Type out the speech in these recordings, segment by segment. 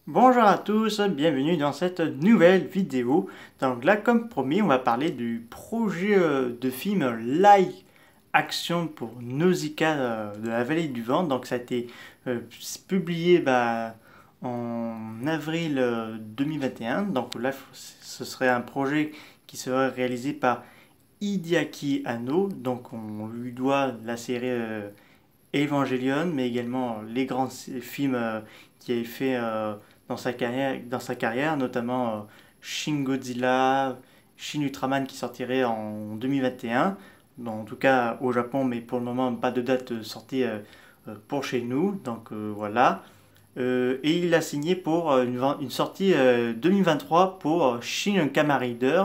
Bonjour à tous, bienvenue dans cette nouvelle vidéo. Donc là, comme promis, on va parler du projet de film live action pour Nausicaa de la vallée du vent. Donc ça a été publié en avril 2021. Donc là, ce serait un projet qui serait réalisé par Hideaki Anno. Donc on lui doit la série Evangelion, mais également les grands films qu'il avait fait dans sa carrière, notamment Shin Godzilla, Shin Ultraman qui sortirait en 2021, en tout cas au Japon, mais pour le moment pas de date de sortie pour chez nous, donc voilà. Et il a signé pour une sortie 2023 pour Shin Kamen Rider.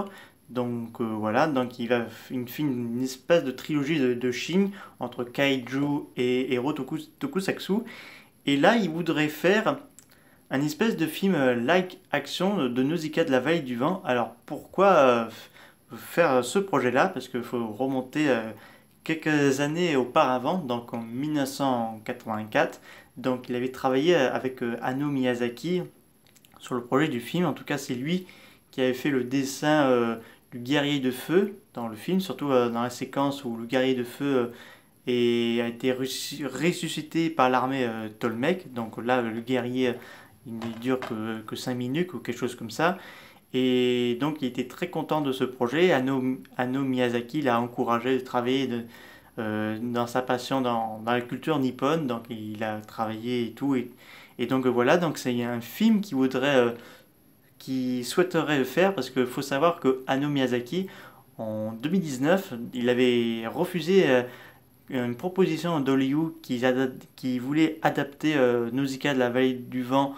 Donc voilà, donc il a une espèce de trilogie de Shin entre Kaiju et Hero Tokusatsu. Et là, il voudrait faire un espèce de film like action de Nausicaa de la vallée du vent. Alors pourquoi faire ce projet-là? Parce qu'il faut remonter quelques années auparavant, donc en 1984. Donc il avait travaillé avec Hayao Miyazaki sur le projet du film. En tout cas, c'est lui qui avait fait le dessin du guerrier de feu dans le film, surtout dans la séquence où le guerrier de feu a été ressuscité par l'armée Tolmec. Donc là, le guerrier, il ne dure que 5 minutes ou quelque chose comme ça. Et donc, il était très content de ce projet. Hayao Miyazaki l'a encouragé de travailler dans sa passion dans la culture nippone. Donc, il a travaillé et tout. Et donc, voilà. Donc, c'est un film qui souhaiterait le faire parce qu'il faut savoir que Hayao Miyazaki, en 2019, il avait refusé une proposition d'Hollywood qui voulait adapter Nausicaa de la vallée du vent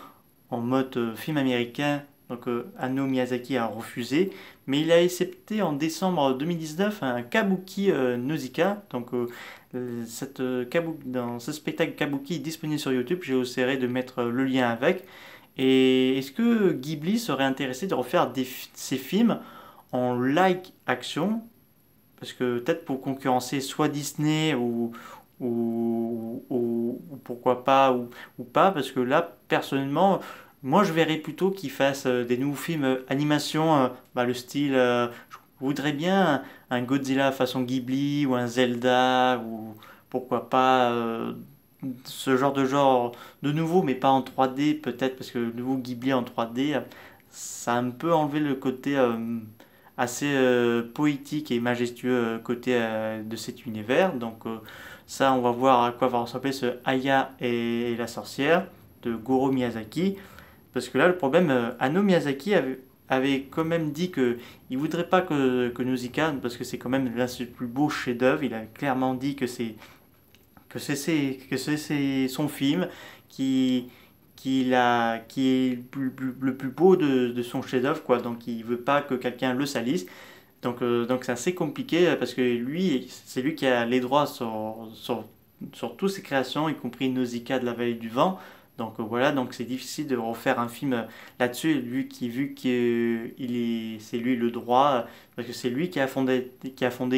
en mode film américain. Donc Hayao Miyazaki a refusé, mais il a accepté en décembre 2019 un Kabuki Nausicaa. Donc dans ce spectacle Kabuki est disponible sur YouTube, j'ai essayé de mettre le lien avec. Et est-ce que Ghibli serait intéressé de refaire ces films en live action, parce que peut-être pour concurrencer soit Disney ou pourquoi pas ou pas, parce que là personnellement moi je verrais plutôt qu'ils fassent des nouveaux films animation, le style je voudrais bien un Godzilla façon Ghibli ou un Zelda ou pourquoi pas ce genre de nouveau, mais pas en 3D peut-être, parce que le nouveau Ghibli en 3D ça a un peu enlevé le côté assez poétique et majestueux côté de cet univers. Donc ça, on va voir à quoi va ressembler ce Aya et la sorcière de Goro Miyazaki. Parce que là, le problème, Hayao Miyazaki avait quand même dit que il voudrait pas que Nausicaa, parce que c'est quand même l'un de ses plus beaux chefs-d'œuvre. Il a clairement dit que c'est son film qui qui est le plus beau de son chef-d'œuvre, quoi. Donc il veut pas que quelqu'un le salisse. Donc c'est assez compliqué parce que lui, c'est lui qui a les droits sur toutes ses créations, y compris Nausicaa de la vallée du vent. Donc voilà, donc c'est difficile de refaire un film là-dessus, vu c'est lui le droit, parce que c'est lui qui a fondé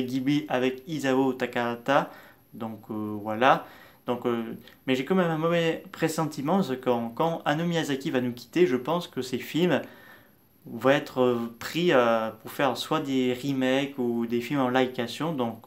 Ghibli avec Isao Takahata. Donc voilà. Donc, mais j'ai quand même un mauvais pressentiment, parce que quand Hayao Miyazaki va nous quitter, je pense que ces films vont être pris pour faire soit des remakes ou des films en live action. Donc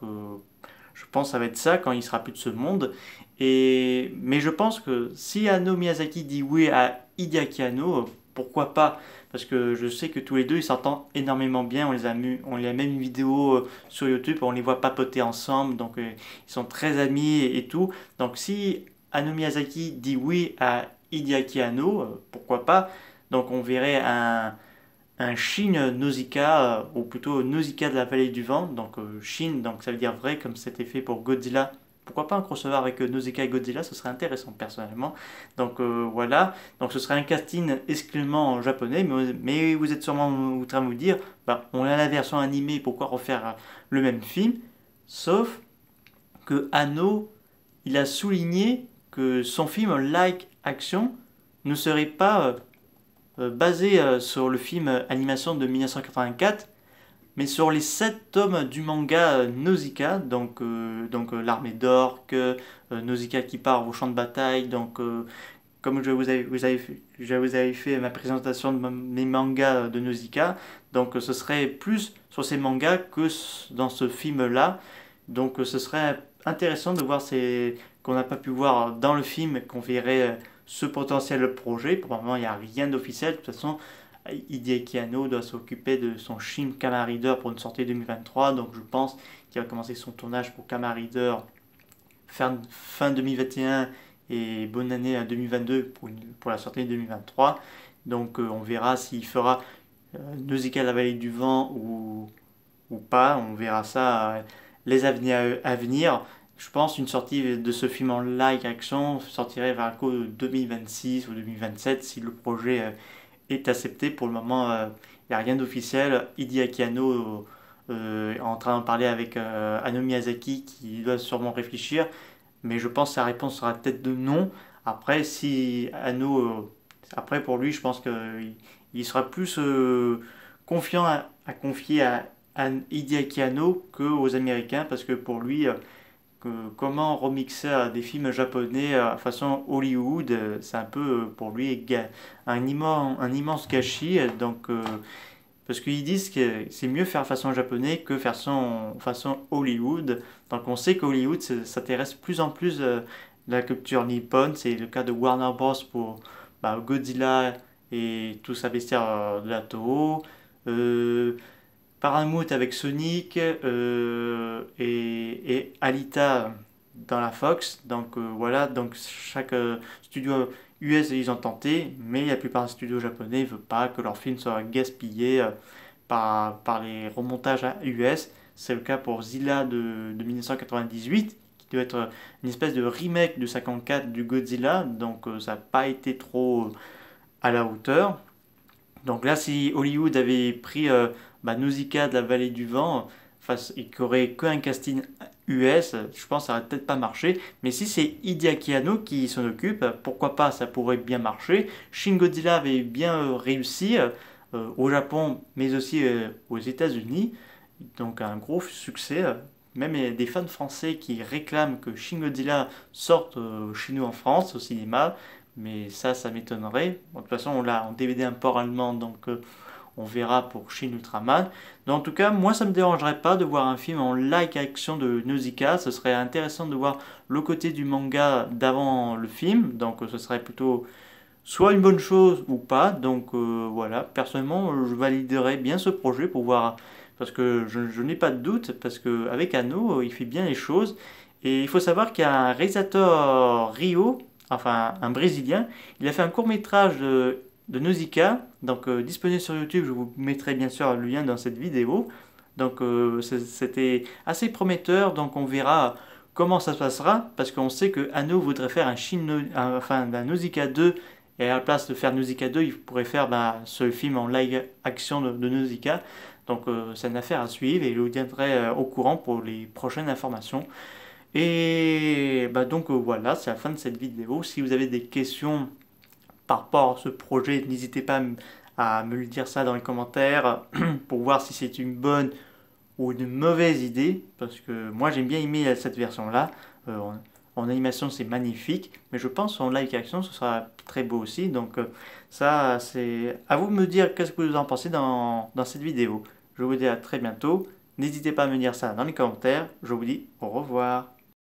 je pense que ça va être ça quand il sera plus de ce monde. Mais je pense que si Hayao Miyazaki dit oui à Hideaki Anno, pourquoi pas? Parce que je sais que tous les deux ils s'entendent énormément bien. On les a même une vidéo sur YouTube, on les voit papoter ensemble. Donc ils sont très amis et tout. Donc si Hayao Miyazaki dit oui à Hideaki Anno, pourquoi pas? Donc on verrait un Shin Nausicaa, ou plutôt Nausicaa de la vallée du vent, donc Shin, donc ça veut dire vrai, comme c'était fait pour Godzilla. Pourquoi pas un crossover avec Nausicaa et Godzilla, ce serait intéressant personnellement. Donc voilà, donc ce serait un casting exclusivement en japonais, mais vous êtes sûrement en train de vous dire, on a la version animée, pourquoi refaire le même film? Sauf que Anno, il a souligné que son film like action ne serait pas basé sur le film animation de 1984, mais sur les 7 tomes du manga Nausicaa, donc l'armée d'orques, Nausicaa qui part au champ de bataille, donc comme je vous avais fait ma présentation de mes mangas de Nausicaa, donc ce serait plus sur ces mangas que dans ce film-là. Donc ce serait intéressant de voir ces qu'on n'a pas pu voir dans le film, qu'on verrait ce potentiel projet. Pour le moment, il n'y a rien d'officiel. De toute façon, Hideaki Anno doit s'occuper de son Shin Kamen Rider pour une sortie 2023. Donc je pense qu'il va commencer son tournage pour Kamen Rider fin 2021 et bonne année à 2022 pour la sortie 2023. Donc on verra s'il fera Nausicaa la vallée du vent ou pas. On verra ça les années à venir. Je pense une sortie de ce film en live action sortirait vers 2026 ou 2027 si le projet est accepté. Pour le moment, il n'y a rien d'officiel. Hideaki Anno est en train de parler avec Hayao Miyazaki qui doit sûrement réfléchir, mais je pense que sa réponse sera peut-être de non. Après, si Anno, après pour lui, je pense qu'il sera plus confiant à confier à Hideaki Anno qu'aux Américains, parce que pour lui, comment remixer des films japonais façon Hollywood, c'est un peu pour lui un immense gâchis. Donc, parce qu'ils disent que c'est mieux faire façon japonais que façon Hollywood. Donc on sait qu'Hollywood s'intéresse plus en plus de la culture nippone. C'est le cas de Warner Bros. Pour Godzilla et tout sa bestiaire de la Toho. Euh, Paramount avec Sonic et Alita dans la Fox. Donc voilà, donc chaque studio US ils ont tenté, mais la plupart des studios japonais ne veulent pas que leurs films soient gaspillés par les remontages à US. C'est le cas pour Zilla de 1998, qui doit être une espèce de remake de 54 du Godzilla, donc ça n'a pas été trop à la hauteur. Donc là, si Hollywood avait pris Nausicaa de la vallée du vent et qu'il n'y aurait qu'un casting US, je pense que ça n'aurait peut-être pas marché. Mais si c'est Hideaki Anno qui s'en occupe, pourquoi pas, ça pourrait bien marcher. Shin Godzilla avait bien réussi au Japon, mais aussi aux États-Unis. Donc un gros succès. Même il y a des fans français qui réclament que Shin Godzilla sorte chez nous en France au cinéma. Mais ça m'étonnerait. Bon, de toute façon, on l'a en DVD import allemand, donc on verra pour Shin Ultraman. Donc, en tout cas, moi, ça me dérangerait pas de voir un film en live action de Nausicaa. Ce serait intéressant de voir le côté du manga d'avant le film. Donc, ce serait plutôt soit une bonne chose ou pas. Donc, voilà. Personnellement, je validerais bien ce projet pour voir. Parce que je n'ai pas de doute, parce qu'avec Anno, il fait bien les choses. Et il faut savoir qu'il y a un réalisateur Rio, enfin un Brésilien, il a fait un court métrage de Nausicaa, donc disponible sur YouTube, je vous mettrai bien sûr le lien dans cette vidéo. Donc c'était assez prometteur, donc on verra comment ça se passera, parce qu'on sait que Anno voudrait faire un Nausicaa 2, et à la place de faire Nausicaa 2, il pourrait faire ce film en live action de Nausicaa. Donc c'est une affaire à suivre et je vous tiendrai au courant pour les prochaines informations. Et donc voilà, c'est la fin de cette vidéo. Si vous avez des questions par rapport à ce projet, n'hésitez pas à me le dire ça dans les commentaires pour voir si c'est une bonne ou une mauvaise idée. Parce que moi j'aime bien aimer cette version-là. En animation c'est magnifique, mais je pense en live action ce sera très beau aussi. Donc ça c'est à vous de me dire qu'est-ce que vous en pensez dans cette vidéo. Je vous dis à très bientôt. N'hésitez pas à me dire ça dans les commentaires. Je vous dis au revoir.